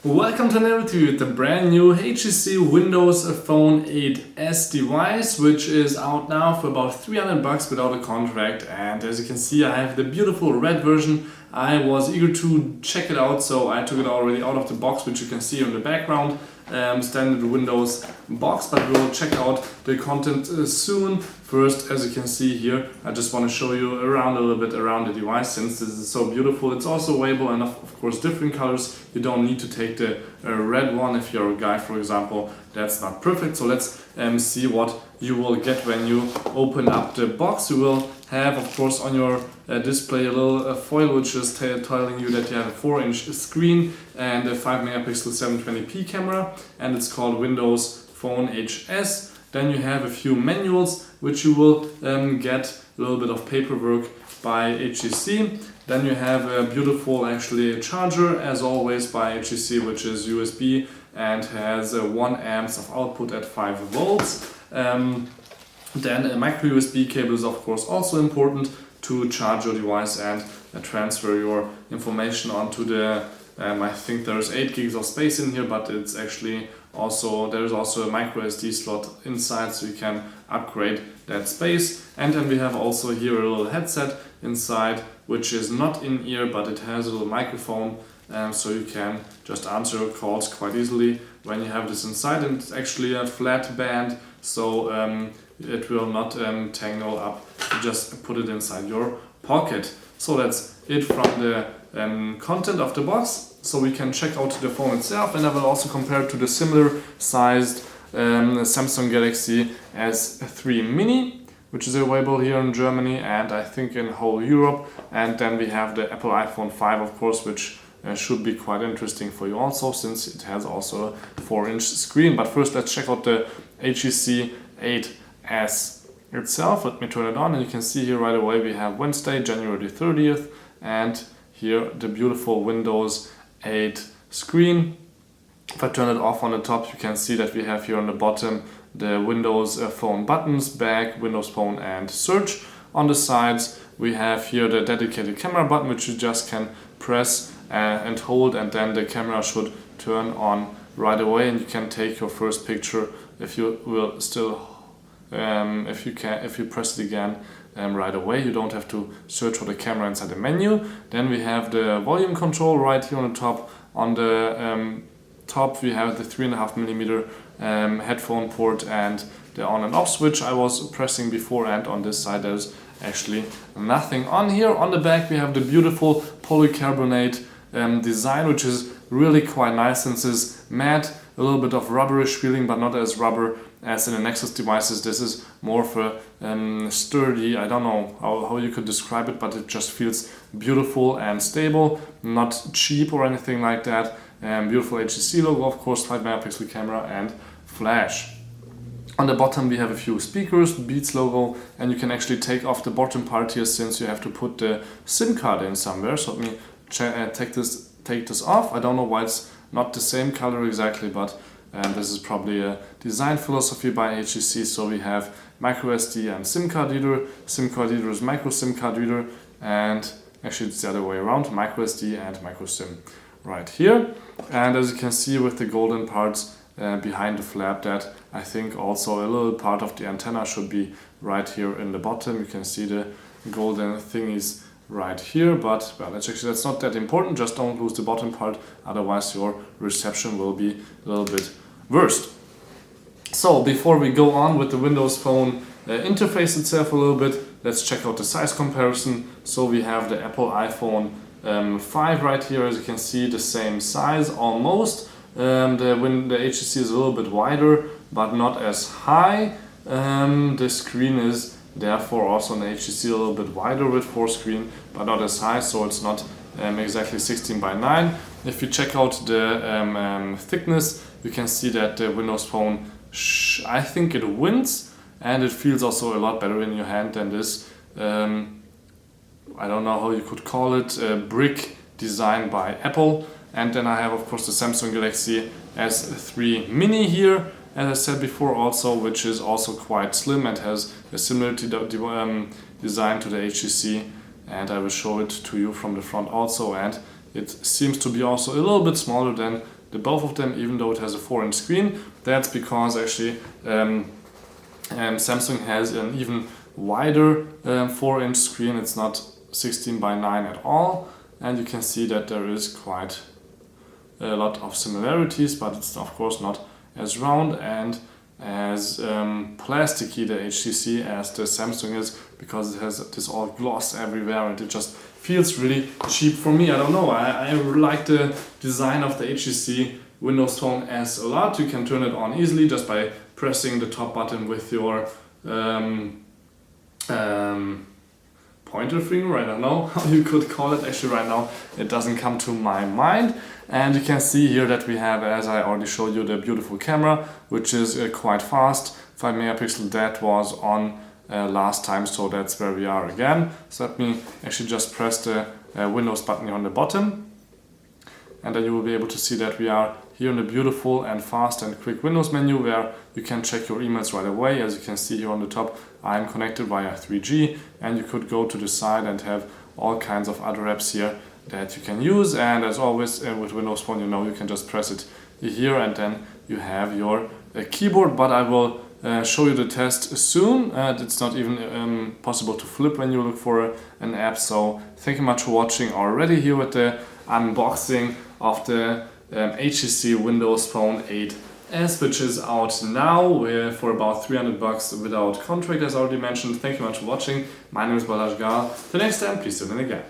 Welcome to an review with the brand new HTC Windows Phone 8s device, which is out now for about $300 without a contract. And as you can see, I have the beautiful red version. I was eager to check it out, so I took it already out of the box, which you can see in the background. Standard Windows box, but we'll check out the content soon. First, as you can see here, I just want to show you around a little bit around the device, since this is so beautiful. It's also available in, of course, different colors. You don't need to take the red one if you're a guy, for example. That's not perfect. So let's see what you will get when you open up the box. You will have, of course, on your display a little foil which is telling you that you have a 4-inch screen and a 5-megapixel 720p camera, and it's called Windows Phone HS. Then you have a few manuals which you will get, a little bit of paperwork by HTC. Then you have a beautiful actually charger, as always, by HTC, which is USB and has 1 amps of output at 5 volts. Then a micro USB cable is of course also important to charge your device and transfer your information onto the I think there's 8 gigs of space in here, but it's actually also there's also a micro SD slot inside, so you can upgrade that space. And then we have also here a little headset inside, which is not in ear, but it has a little microphone, so you can just answer calls quite easily when you have this inside. And it's actually a flat band, so it will not tangle up. You just put it inside your pocket. So that's it from the content of the box. So we can check out the phone itself, and I will also compare it to the similar sized Samsung Galaxy S3 Mini, which is available here in Germany and I think in whole Europe. And then we have the Apple iPhone 5, of course, which should be quite interesting for you also, since it has also a 4-inch screen. But first, let's check out the HTC 8s itself. Let me turn it on, and you can see here right away we have Wednesday, January 30th, and here the beautiful Windows 8 screen. If I turn it off on the top, you can see that we have here on the bottom the Windows Phone buttons, back, Windows Phone and search. On the sides we have here the dedicated camera button, which you just can press and hold, and then the camera should turn on right away, and you can take your first picture if you will still if you press it again right away. You don't have to search for the camera inside the menu. Then we have the volume control right here on the top. On the top we have the 3.5mm headphone port and the on and off switch I was pressing before, and on this side there's actually nothing on here. On the back we have the beautiful polycarbonate design, which is really quite nice, since it's matte, a little bit of rubberish feeling, but not as rubber as in the Nexus devices. This is more for sturdy, I don't know how you could describe it, but it just feels beautiful and stable, not cheap or anything like that. Beautiful HTC logo, of course, 5-megapixel camera and flash. On the bottom we have a few speakers, Beats logo, and you can actually take off the bottom part here, since you have to put the SIM card in somewhere. So let me take this off. I don't know why it's not the same color exactly, but this is probably a design philosophy by HTC. So we have micro SD and SIM card reader. SIM card reader is micro SIM card reader, and actually it's the other way around, micro SD and micro SIM right here. And as you can see with the golden parts behind the flap, that I think also a little part of the antenna should be right here in the bottom. You can see the golden thingies right here, but well, that's not that important. Just don't lose the bottom part, otherwise your reception will be a little bit worse. So before we go on with the Windows Phone interface itself a little bit, let's check out the size comparison. So we have the Apple iPhone 5 right here. As you can see, the same size almost. The HTC is a little bit wider, but not as high. The screen is therefore also on the HTC a little bit wider with 4 screen, but not as high, so it's not exactly 16:9. If you check out the thickness, you can see that the Windows Phone, I think it wins, and it feels also a lot better in your hand than this, I don't know how you could call it, brick design by Apple. And then I have, of course, the Samsung Galaxy S3 Mini here, as I said before also, which is also quite slim and has a similar design to the HTC, and I will show it to you from the front also. And it seems to be also a little bit smaller than the both of them, even though it has a 4-inch screen. That's because actually Samsung has an even wider 4-inch screen. It's not 16:9 at all, and you can see that there is quite a lot of similarities, but it's of course not as round and as plasticky, the HTC, as the Samsung is, because it has this all gloss everywhere and it just feels really cheap for me. I don't know, I like the design of the HTC Windows Phone S a lot. You can turn it on easily just by pressing the top button with your pointer finger, I don't know how you could call it. Actually right now it doesn't come to my mind. And you can see here that we have, as I already showed you, the beautiful camera, which is quite fast. 5 megapixel, that was on last time, so that's where we are again. So let me actually just press the Windows button here on the bottom, and then you will be able to see that we are here in the beautiful and fast and quick Windows menu, where you can check your emails right away. As you can see here on the top, I'm connected via 3G, and you could go to the side and have all kinds of other apps here that you can use. And as always with Windows Phone, you know, you can just press it here and then you have your keyboard. But I will show you the test soon. It's not even possible to flip when you look for an app. So thank you much for watching already here with the unboxing of the HTC Windows Phone 8S, which is out now for about $300 without contract, as already mentioned. Thank you much for watching. My name is Balazs Gal. Till next time, please tune in again.